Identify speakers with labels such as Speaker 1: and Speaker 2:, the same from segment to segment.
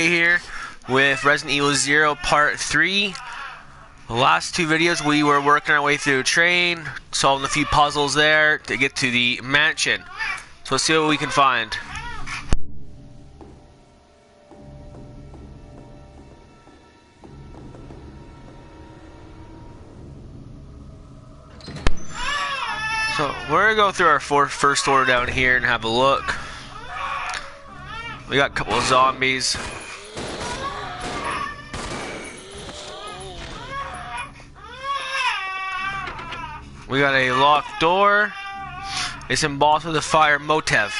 Speaker 1: here with Resident Evil 0 Part 3. The last two videos we were working our way through a train, solving a few puzzles there to get to the mansion. So let's see what we can find. So we're gonna go through our first floor down here and have a look. We got a couple of zombies. We got a locked door. It's embossed with a fire motif.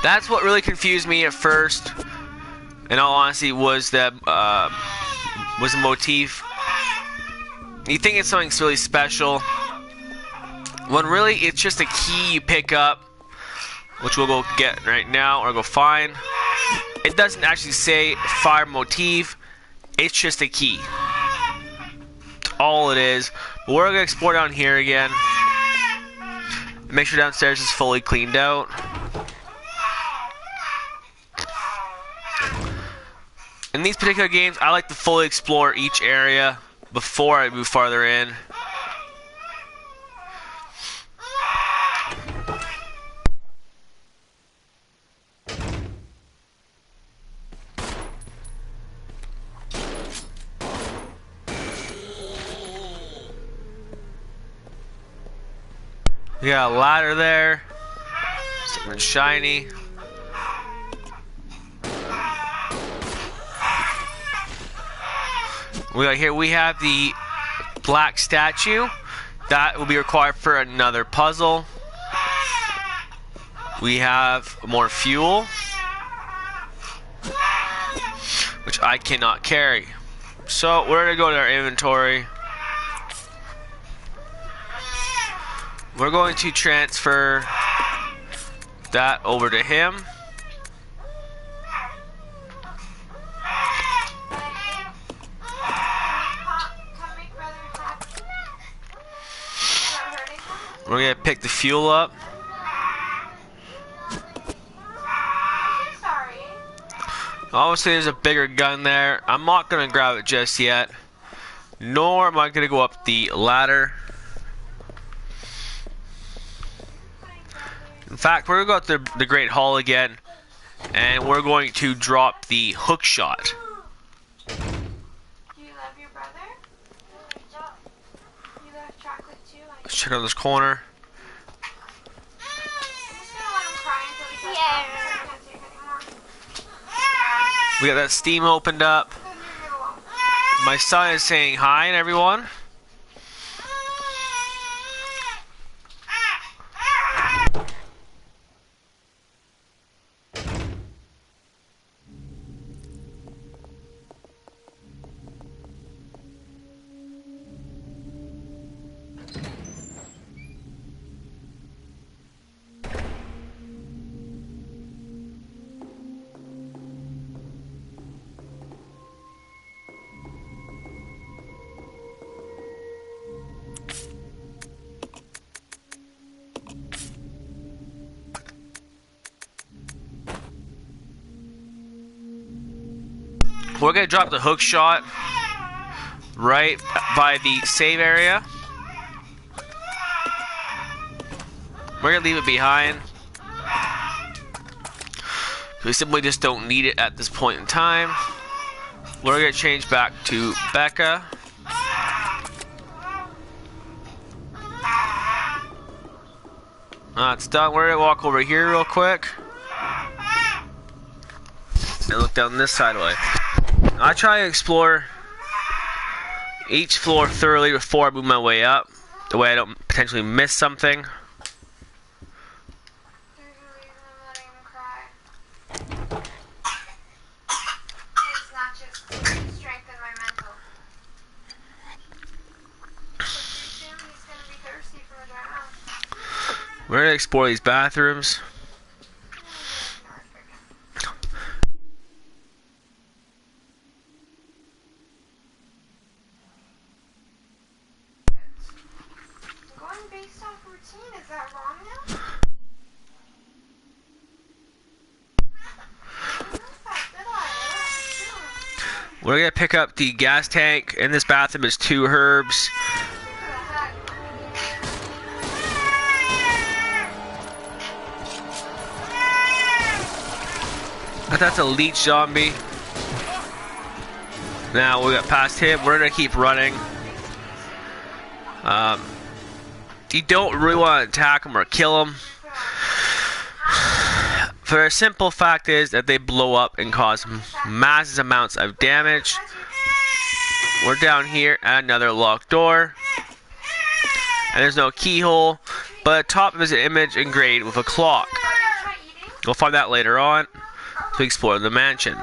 Speaker 1: That's what really confused me at first. In all honesty, was the motif. You think it's something really special, when really it's just a key you pick up, which we'll go get right now, or go find. It doesn't actually say fire motif, it's just a key. That's all it is. But we're going to explore down here again. Make sure downstairs is fully cleaned out. In these particular games, I like to fully explore each area before I move farther in. We got a ladder there. Something shiny. We have the black statue. That will be required for another puzzle. We have more fuel, which I cannot carry. So we're gonna go to our inventory. We're going to transfer that over to him. We're going to pick the fuel up. Obviously there's a bigger gun there. I'm not going to grab it just yet. Nor am I going to go up the ladder. In fact, we're going to go up the Great Hall again. And we're going to drop the hook shot.
Speaker 2: Do you love your brother? You love chocolate too?
Speaker 1: Let's check out this corner. We got that steam opened up. My son is saying hi to everyone. We're going to drop the hook shot right by the save area. We're going to leave it behind. We simply just don't need it at this point in time. We're going to change back to Becca. It's done. We're going to walk over here real quick. And look down this sideway. I try to explore each floor thoroughly before I move my way up. The way I don't potentially miss something.
Speaker 2: There's a reason I'm letting him cry. It's not just to strengthen my mental. But soon he's gonna be thirsty from a dry mouth.
Speaker 1: We're gonna explore these bathrooms.
Speaker 2: Going based off routine, is that wrong now?
Speaker 1: We're gonna pick up the gas tank. In this bathroom is 2 herbs. That's a leech zombie. Now we got past him. We're gonna keep running. You don't really want to attack him or kill him. For a simple fact is that they blow up and cause massive amounts of damage. We're down here at another locked door. And there's no keyhole, but top of is an image engraved with a clock. We'll find that later on to explore the mansion.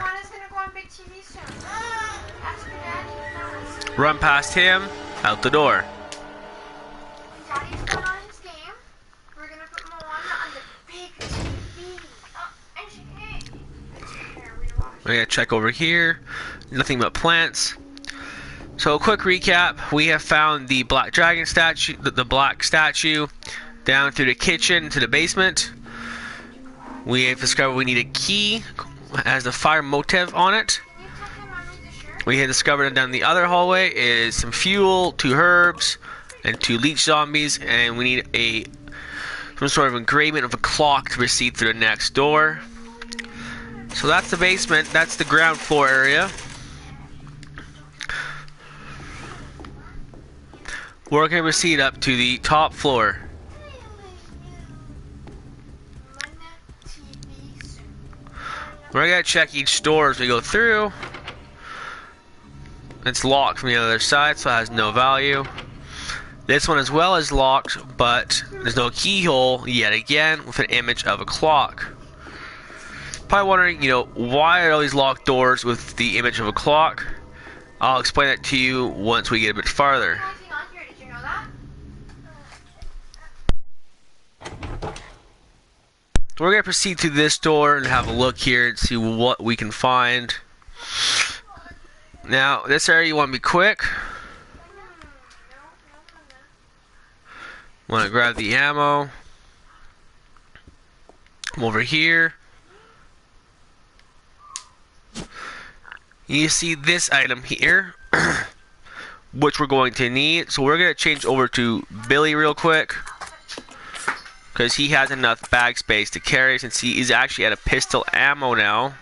Speaker 1: Run past him, out the door. We're gonna check over here. Nothing but plants. So a quick recap: we have found the black dragon statue, the black statue, down through the kitchen to the basement. We have discovered we need a key, has the fire motif on it. We have discovered down the other hallway is some fuel, 2 herbs, and 2 leech zombies, and we need some sort of engraving of a clock to proceed through the next door. So that's the basement. That's the ground floor area. We're going to proceed up to the top floor. We're going to check each door as we go through. It's locked from the other side, so it has no value. This one as well is locked, but there's no keyhole yet again with an image of a clock. Probably wondering, why are all these locked doors with the image of a clock? I'll explain that to you once we get a bit farther. We're going to proceed to this door and have a look here and see what we can find. Now, this area you want to be quick. Want to grab the ammo. Come over here. You see this item here, which we're going to need. So we're going to change over to Billy real quick, because he has enough bag space to carry, since he is actually out of pistol ammo now.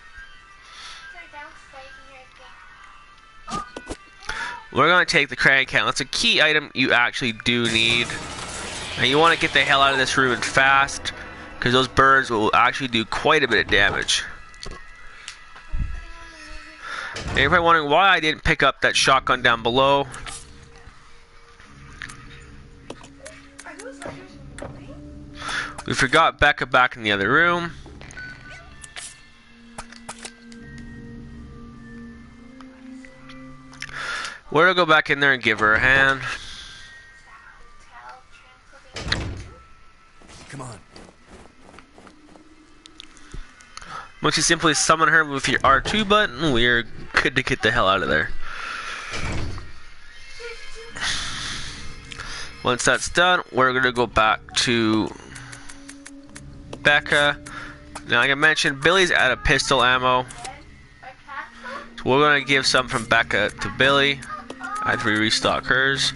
Speaker 1: We're going to take the crank can. That's a key item you actually do need. And you want to get the hell out of this room and fast, because those birds will actually do quite a bit of damage. And you're probably wondering why I didn't pick up that shotgun down below. We forgot Becca back in the other room. We're gonna go back in there and give her a hand.
Speaker 3: Come on.
Speaker 1: Once you simply summon her with your R2 button, we're good to get the hell out of there. Once that's done, we're gonna go back to Becca. Now, like I mentioned, Billy's out of pistol ammo, so we're gonna give some from Becca to Billy after we restock hers.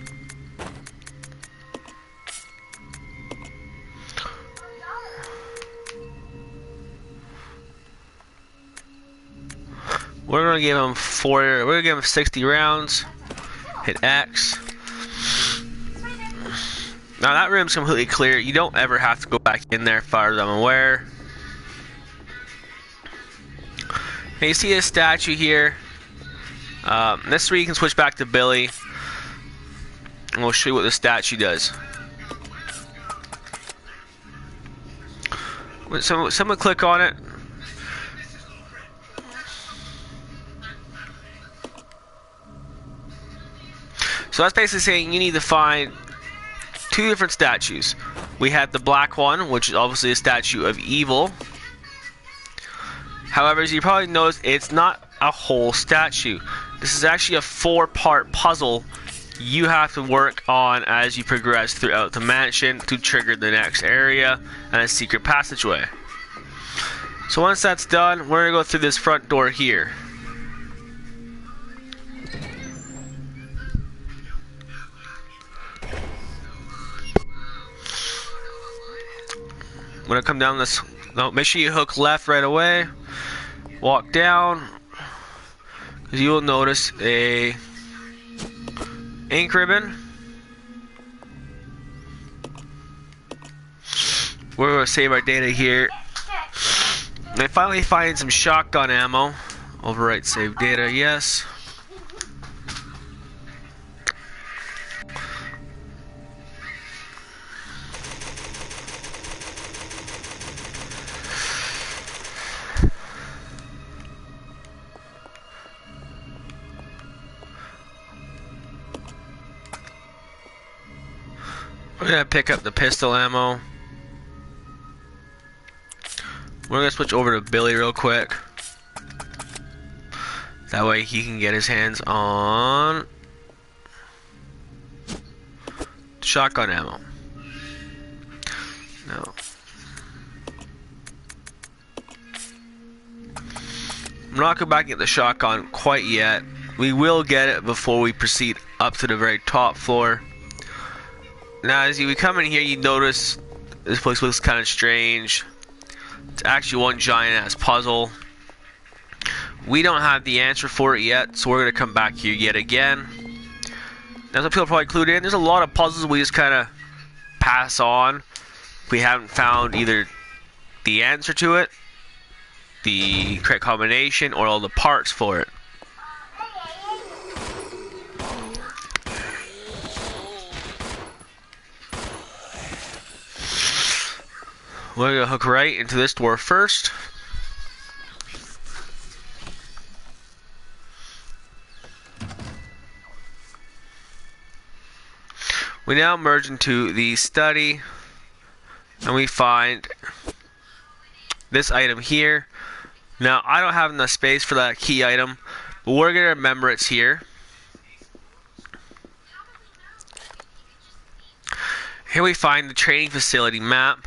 Speaker 1: We're gonna give him we're gonna give him 60 rounds. Hit X. Now that room's completely clear. You don't ever have to go back in there, as far as I'm aware. And you see this statue here. This is where you can switch back to Billy, and we'll show you what the statue does. When someone click on it. So that's basically saying you need to find 2 different statues. We have the black one, which is obviously a statue of evil. However, as you probably noticed, it's not a whole statue. This is actually a 4-part puzzle you have to work on as you progress throughout the mansion to trigger the next area and a secret passageway. So once that's done, we're going to go through this front door here. gonna come down this. No, make sure you hook left right away. Walk down, because you will notice a ink ribbon. We're gonna save our data here. And I finally find some shotgun ammo. Overwrite save data, yes. We're gonna pick up the pistol ammo. We're gonna switch over to Billy real quick. That way he can get his hands on shotgun ammo. No. I'm not going back and get the shotgun quite yet. We will get it before we proceed up to the very top floor. Now, as we come in here, you notice this place looks kind of strange. It's actually one giant ass puzzle. We don't have the answer for it yet, so we're going to come back here yet again. Now, some people probably clued in. There's a lot of puzzles we just kind of pass on. We haven't found either the answer to it, the correct combination, or all the parts for it. We're going to hook right into this door first. We now merge into the study, and we find this item here. Now, I don't have enough space for that key item, but we're going to remember it's here. Here we find the training facility map.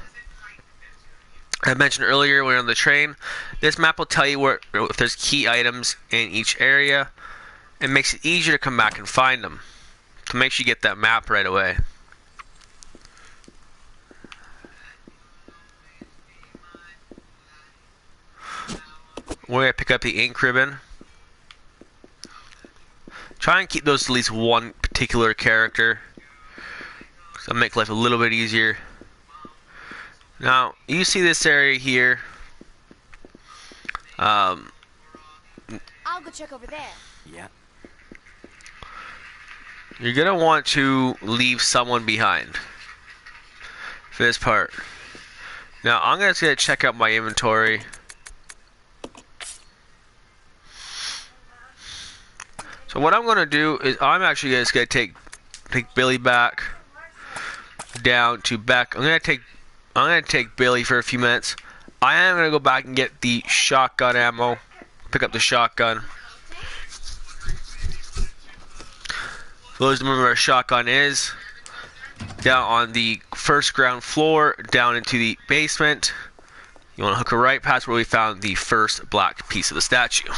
Speaker 1: I mentioned earlier when on the train, this map will tell you where if there's key items in each area. It makes it easier to come back and find them. So make sure you get that map right away. We're going to pick up the ink ribbon. Try and keep those to at least one particular character. So that'll make life a little bit easier. Now, you see this area here.
Speaker 3: I'll go check over there.
Speaker 4: Yeah.
Speaker 1: You're going to want to leave someone behind for this part. Now, I'm going to check out my inventory. So what I'm going to do is I'm actually just going to take Billy back down to Beck. I'm going to take Billy for a few minutes. I am going to go back and get the shotgun ammo. Pick up the shotgun. For those who remember where a shotgun is, down on the first ground floor, down into the basement. You want to hook her right past where we found the first black piece of the statue.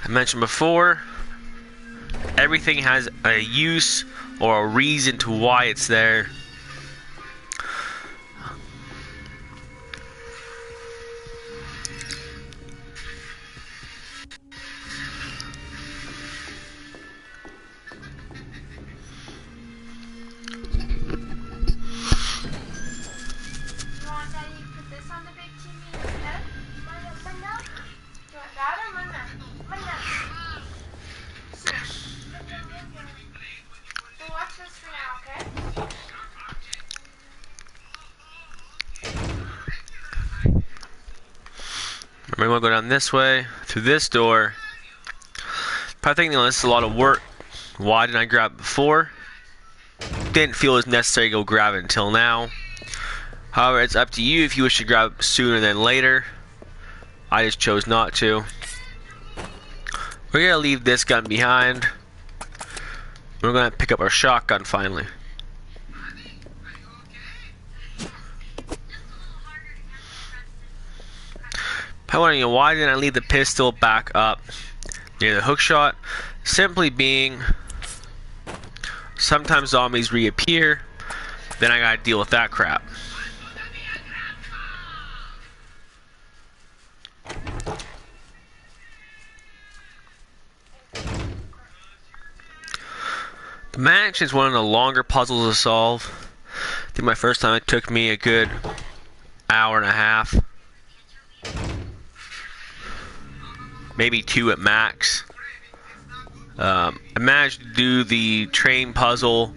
Speaker 1: I mentioned before, everything has a use or a reason to why it's there. We're going to go down this way, through this door. Probably thinking this is a lot of work. Why didn't I grab it before? Didn't feel it was necessary to go grab it until now. However, it's up to you if you wish to grab it sooner than later. I just chose not to. We're going to leave this gun behind. We're going to pick up our shotgun finally. wondering why didn't I leave the pistol back up near the hook shot? Simply being, sometimes zombies reappear, then I gotta deal with that crap. The match is one of the longer puzzles to solve. I think my first time it took me a good hour and a half. Maybe 2 at max. I managed to do the train puzzle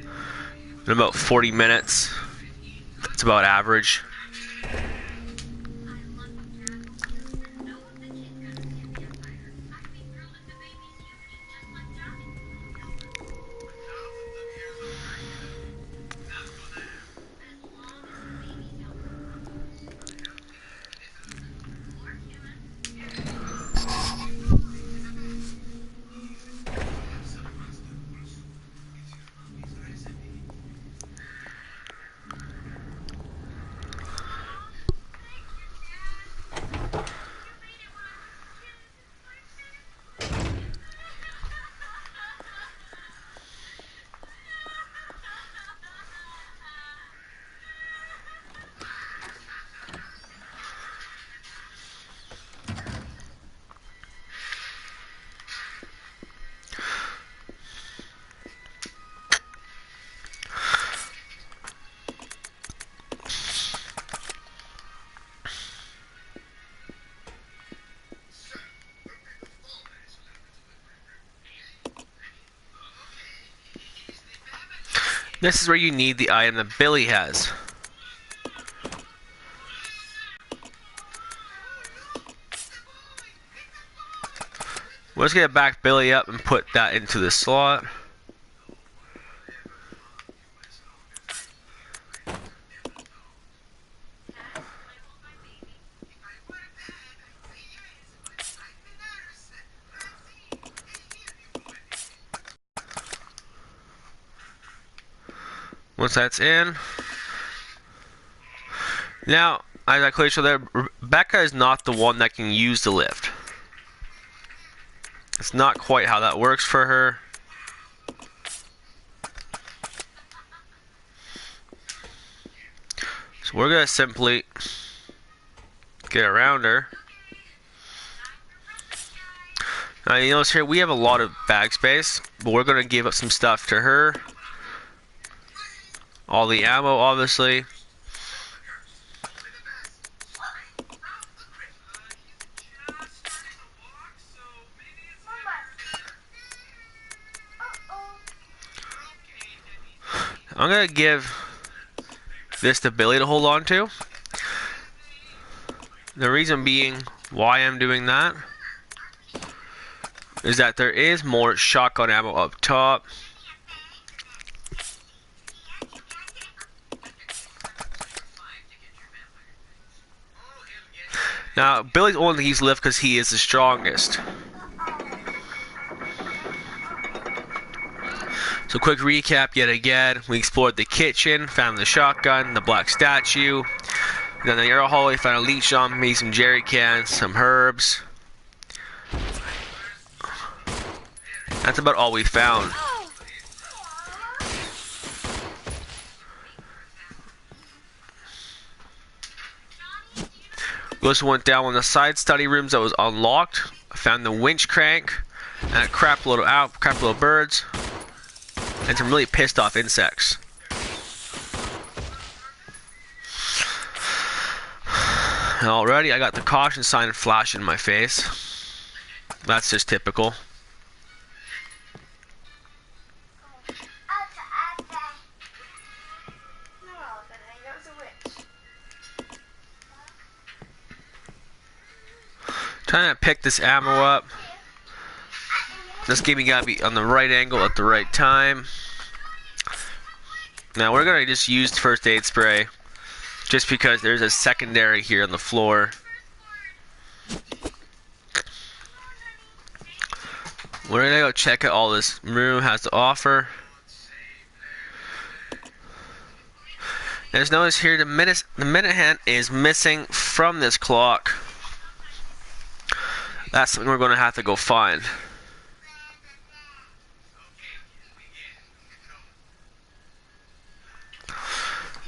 Speaker 1: in about 40 minutes. That's about average. This is where you need the item that Billy has. Let's get back Billy up and put that into the slot. Once that's in, now, as I clearly showed there, Rebecca is not the one that can use the lift. It's not quite how that works for her. So we're gonna simply get around her. Now you notice here we have a lot of bag space, but we're gonna give up some stuff to her. All the ammo, obviously. I'm gonna give this to Billy to hold on to. The reason being why I'm doing that is that there is more shotgun ammo up top. Now, Billy's only he's lift because he is the strongest. So quick recap yet again. We explored the kitchen, found the shotgun, the black statue. Then the air hallway, found a leech on me, some jerry cans, some herbs. That's about all we found. We also went down one of the side study rooms that was unlocked. I found the winch crank and a crap load of birds and some really pissed off insects. Alrighty, I got the caution sign flash in my face. That's just typical. Trying to pick this ammo up. This game gotta be on the right angle at the right time. Now we're gonna just use first aid spray, just because there's a secondary here on the floor. We're gonna go check out all this room has to offer. As notice here, the minute hand is missing from this clock. That's something we're going to have to go find.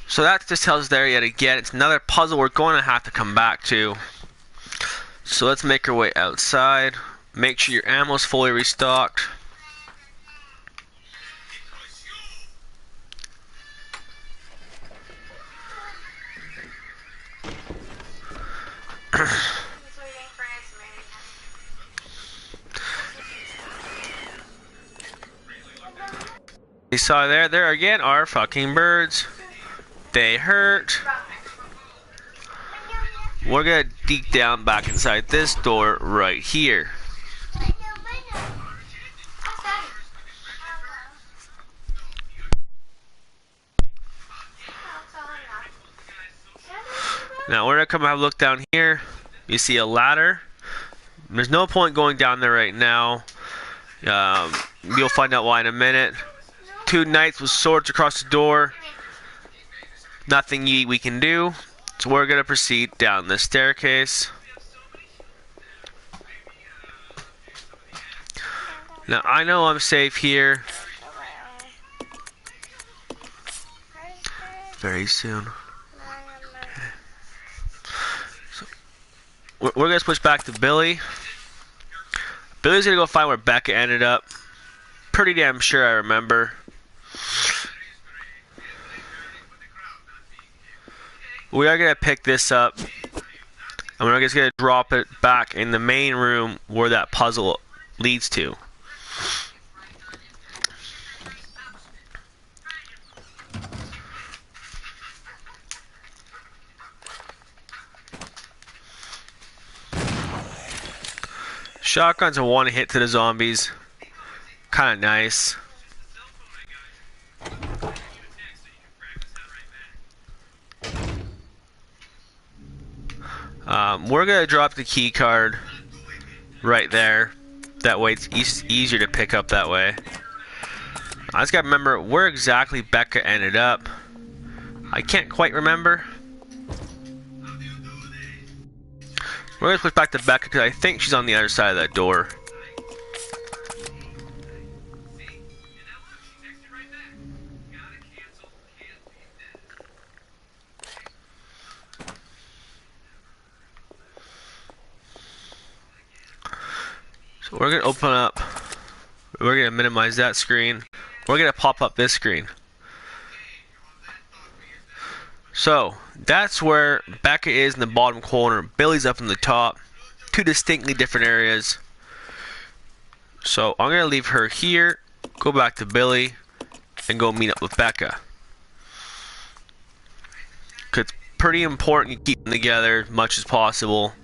Speaker 1: So that just tells us there yet again. It's another puzzle we're going to have to come back to. So let's make our way outside. Make sure your ammo's fully restocked. You saw there again are fucking birds. They hurt. We're gonna dig down back inside this door right here. Now we're gonna come have a look down here. You see a ladder. There's no point going down there right now. You'll find out why in a minute. 2 knights with swords across the door. Nothing we can do. So we're going to proceed down the staircase. Now I know I'm safe here. Very soon. Okay. So we're going to switch back to Billy. Billy's going to go find where Becca ended up. Pretty damn sure I remember. We are going to pick this up, and we're just going to drop it back in the main room where that puzzle leads to. Shotgun's a one hit to the zombies. Kind of nice. We're going to drop the key card right there. That way it's easier to pick up that way. I just got to remember where exactly Becca ended up. I can't quite remember. We're going to switch back to Becca because I think she's on the other side of that door. So we're going to open up, we're going to minimize that screen, we're going to pop up this screen. So that's where Becca is in the bottom corner, Billy's up in the top, 2 distinctly different areas. So I'm going to leave her here, go back to Billy, and go meet up with Becca. Because it's pretty important you keep them together as much as possible.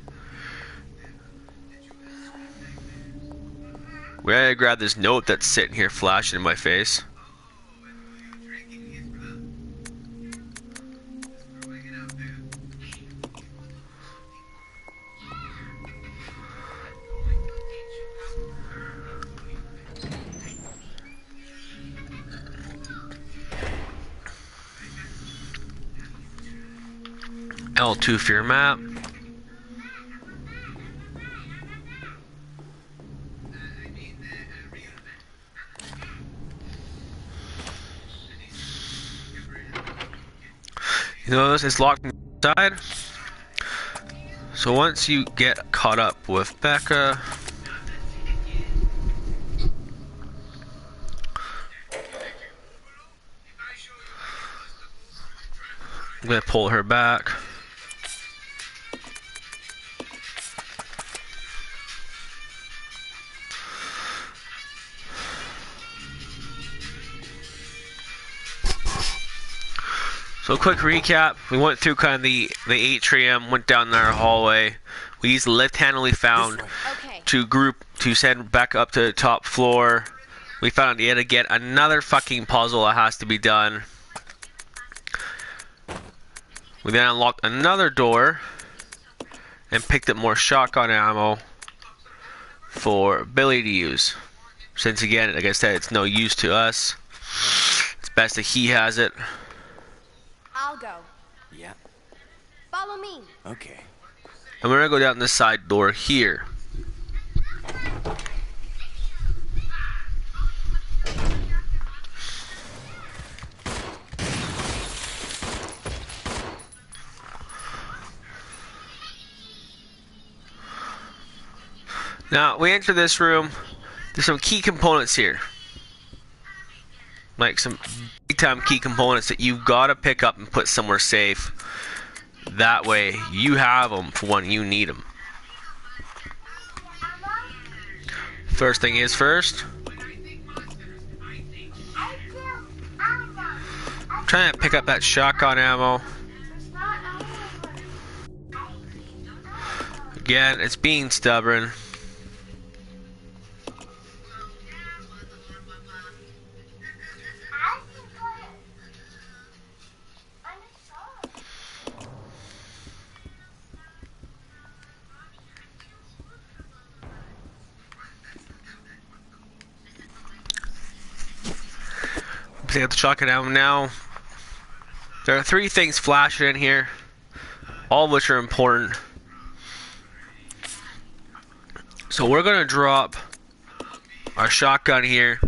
Speaker 1: We gotta grab this note that's sitting here flashing in my face. L2 for your map. You notice it's locked inside. So once you get caught up with Becca, I'm gonna pull her back. So quick recap, we went through kind of the atrium, went down our hallway. We used the lift handle we found to send back up to the top floor. We found yet again another fucking puzzle that has to be done. We then unlocked another door and picked up more shotgun ammo for Billy to use. Since again, like I said, it's no use to us. It's best that he has it.
Speaker 3: I'll go.
Speaker 4: Yeah.
Speaker 3: Follow me.
Speaker 4: Okay.
Speaker 1: And we're gonna go down this side door here. Now, we enter this room. There's some key components here. Like some big time key components that you've got to pick up and put somewhere safe. That way, you have them for when you need them. First thing is first. I'm trying to pick up that shotgun ammo. Again, it's being stubborn. Take out the shotgun ammo now. There are 3 things flashing in here, all of which are important. So we're gonna drop our shotgun here.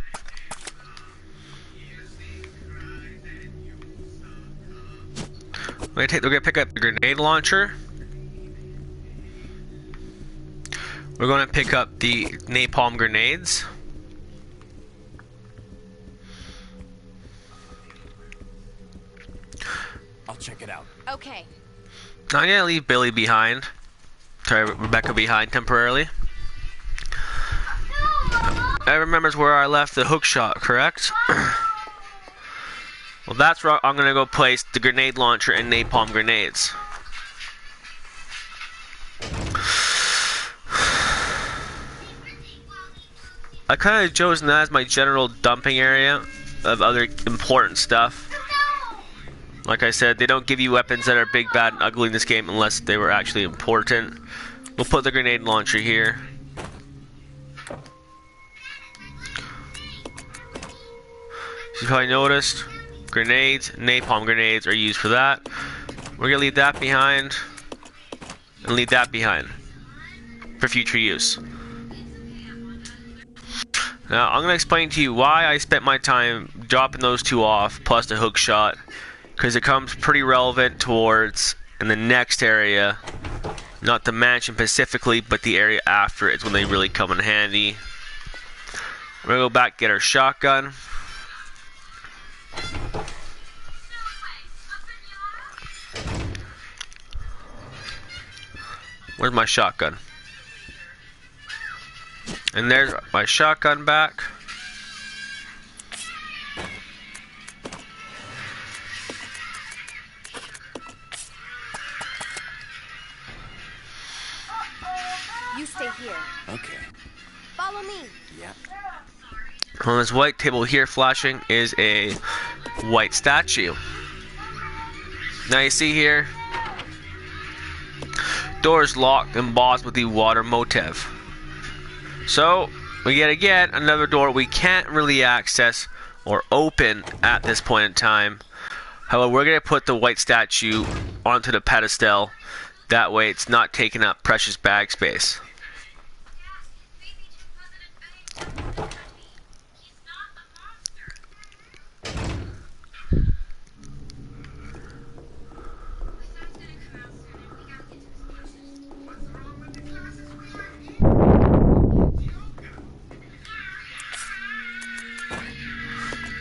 Speaker 1: We're gonna pick up the grenade launcher. We're gonna pick up the napalm grenades.
Speaker 4: I'll check it out.
Speaker 3: Okay.
Speaker 1: I'm gonna leave Billy behind. Sorry, Rebecca behind temporarily. That remembers where I left the hook shot, correct? Well, that's where I'm gonna go place the grenade launcher and napalm grenades. I kind of chosen that as my general dumping area of other important stuff. Like I said, they don't give you weapons that are big, bad, and ugly in this game unless they were actually important. We'll put the grenade launcher here. You probably noticed, grenades, napalm grenades are used for that. We're gonna leave that behind, and leave that behind for future use. Now, I'm gonna explain to you why I spent my time dropping those 2 off, plus the hook shot. Because it comes pretty relevant towards in the next area, not the mansion specifically, but the area after it is when they really come in handy. We're gonna go back, get our shotgun. Where's my shotgun? And there's my shotgun back.
Speaker 3: You stay here.
Speaker 4: Okay.
Speaker 3: Follow me.
Speaker 4: Yeah.
Speaker 1: On this white table here flashing is a white statue. Now you see here, doors locked and embossed with the water motif. So we get again another door we can't really access or open at this point in time. However, we're going to put the white statue onto the pedestal. That way it's not taking up precious bag space.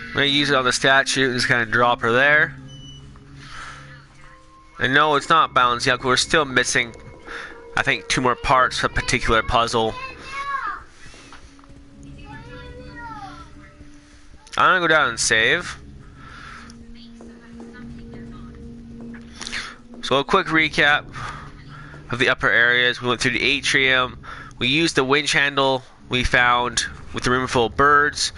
Speaker 1: I'm going to use it on the statue, just kind of drop her there. And no, it's not balanced yet, we're still missing, I think, 2 more parts of a particular puzzle. I'm going to go down and save. So a quick recap of the upper areas. We went through the atrium. We used the winch handle we found with the room full of birds.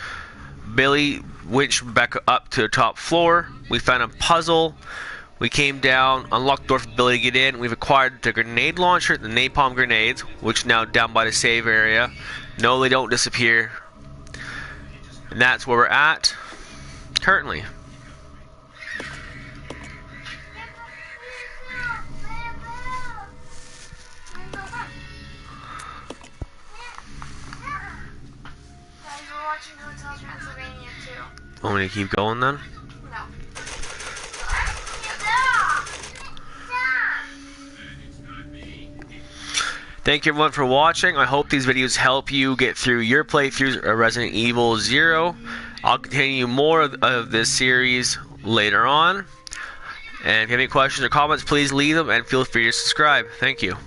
Speaker 1: Billy winched Rebecca up to the top floor. We found a puzzle. We came down, unlocked the door for Billy to get in. We've acquired the grenade launcher, the napalm grenades, which are now down by the save area. No, they don't disappear. And that's where we're at currently.
Speaker 2: Watching Hotel Transylvania too.
Speaker 1: Want me to keep going then?
Speaker 2: No.
Speaker 1: Thank you everyone for watching. I hope these videos help you get through your playthroughs of Resident Evil 0. I'll continue more of this series later on. And if you have any questions or comments, please leave them and feel free to subscribe. Thank you.